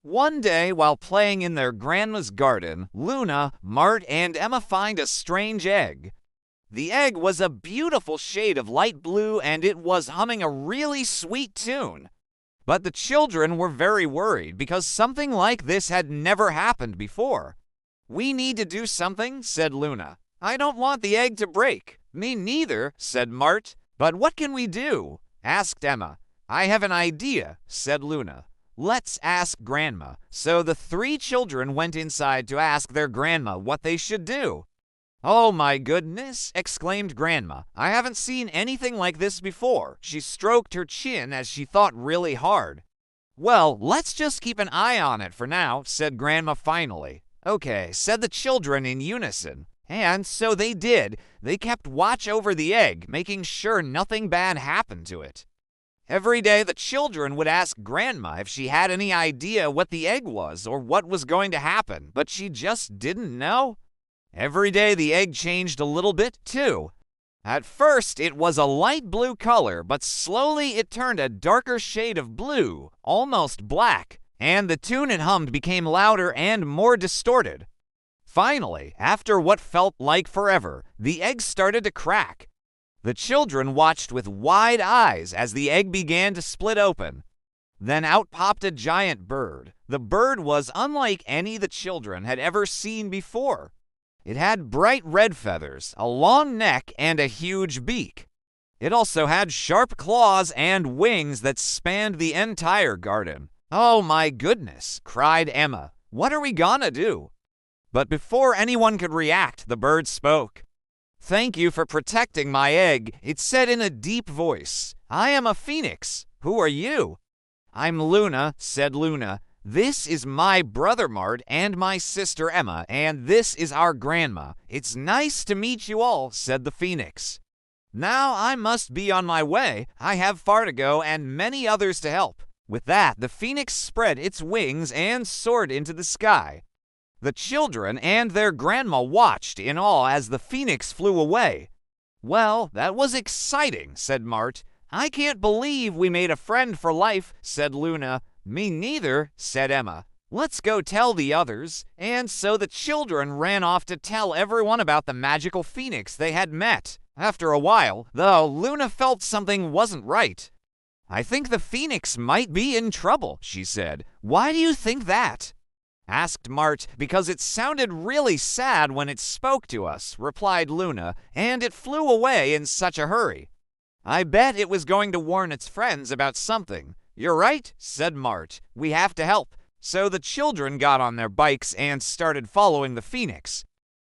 One day, while playing in their grandma's garden, Luna, Mart, and Emma find a strange egg. The egg was a beautiful shade of light blue and it was humming a really sweet tune. But the children were very worried because something like this had never happened before. "We need to do something," said Luna. "I don't want the egg to break." "Me neither," said Mart. "But what can we do?" asked Emma. "I have an idea," said Luna. "Let's ask Grandma." So the three children went inside to ask their grandma what they should do. "Oh my goodness," exclaimed Grandma. "I haven't seen anything like this before." She stroked her chin as she thought really hard. "Well, let's just keep an eye on it for now," said Grandma finally. "Okay," said the children in unison. And so they did. They kept watch over the egg, making sure nothing bad happened to it. Every day the children would ask Grandma if she had any idea what the egg was or what was going to happen, but she just didn't know. Every day the egg changed a little bit, too. At first it was a light blue color, but slowly it turned a darker shade of blue, almost black, and the tune it hummed became louder and more distorted. Finally, after what felt like forever, the egg started to crack. The children watched with wide eyes as the egg began to split open. Then out popped a giant bird. The bird was unlike any the children had ever seen before. It had bright red feathers, a long neck, and a huge beak. It also had sharp claws and wings that spanned the entire garden. "Oh my goodness," cried Emma. "What are we gonna do?" But before anyone could react, the bird spoke. "Thank you for protecting my egg," it said in a deep voice. "I am a phoenix. Who are you?" "I'm Luna," said Luna. "This is my brother Mart and my sister Emma, and this is our grandma. It's nice to meet you all," said the phoenix. "Now I must be on my way. I have far to go and many others to help." With that, the phoenix spread its wings and soared into the sky. The children and their grandma watched in awe as the phoenix flew away. "Well, that was exciting," said Mart. "I can't believe we made a friend for life," said Luna. "Me neither," said Emma. "Let's go tell the others." And so the children ran off to tell everyone about the magical phoenix they had met. After a while, though, Luna felt something wasn't right. "I think the phoenix might be in trouble," she said. "Why do you think that?" asked Mart. "Because it sounded really sad when it spoke to us," replied Luna, "and it flew away in such a hurry. I bet it was going to warn its friends about something." "You're right," said Mart. "We have to help." So the children got on their bikes and started following the phoenix.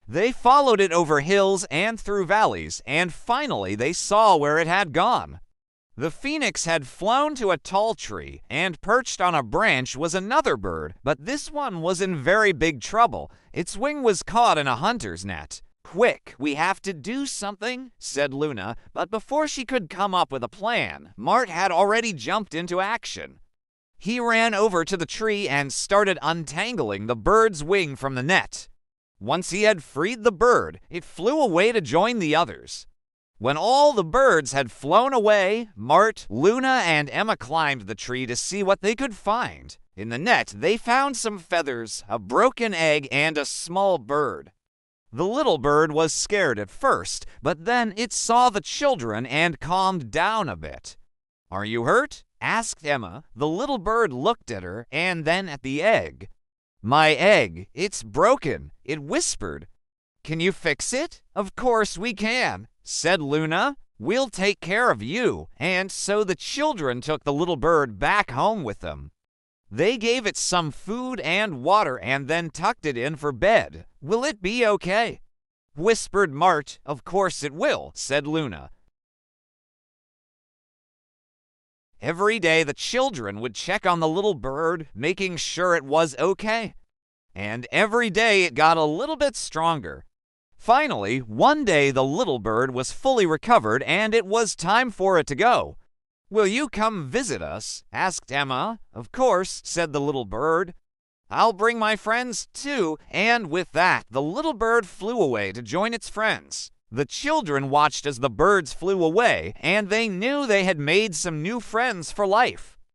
They followed it over hills and through valleys, and finally they saw where it had gone. The phoenix had flown to a tall tree, and perched on a branch was another bird, but this one was in very big trouble. Its wing was caught in a hunter's net. "Quick, we have to do something," said Luna, but before she could come up with a plan, Mart had already jumped into action. He ran over to the tree and started untangling the bird's wing from the net. Once he had freed the bird, it flew away to join the others. When all the birds had flown away, Mart, Luna, and Emma climbed the tree to see what they could find. In the net, they found some feathers, a broken egg, and a small bird. The little bird was scared at first, but then it saw the children and calmed down a bit. "Are you hurt?" asked Emma. The little bird looked at her and then at the egg. "My egg, it's broken," it whispered. "Can you fix it?" "Of course we can," said Luna. "We'll take care of you." And so the children took the little bird back home with them. They gave it some food and water and then tucked it in for bed. "Will it be okay?" whispered Mart. "Of course it will," said Luna. Every day the children would check on the little bird, making sure it was okay. And every day it got a little bit stronger. Finally, one day the little bird was fully recovered and it was time for it to go. "Will you come visit us?" asked Emma. "Of course," said the little bird. "I'll bring my friends too." And with that, the little bird flew away to join its friends. The children watched as the birds flew away, and they knew they had made some new friends for life.